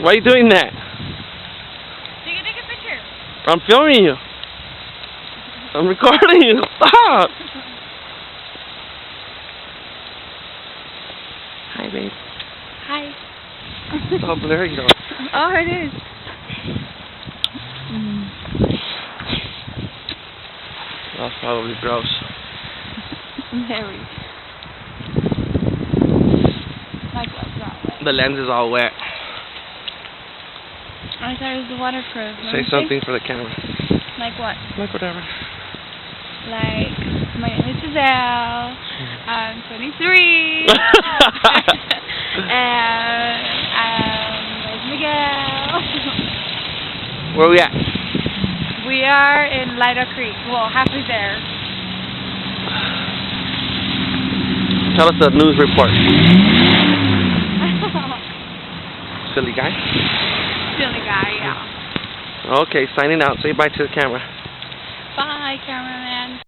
Why are you doing that? Take a picture. I'm filming you. I'm recording you. Stop. Hi, babe. Hi. Oh, there you go. Oh, it is. That's probably gross. Very. Like what's not wet? The lens is all wet. I thought it was waterproof. Say something for the camera. Like what? Like whatever. Like, my name is Gisselle. I'm 23. And there's Miguel. Where are we at? We are in Lytle Creek. Well, halfway there. Tell us the news report. Silly guy? Silly guy, yeah. Okay, signing out. Say bye to the camera. Bye, camera.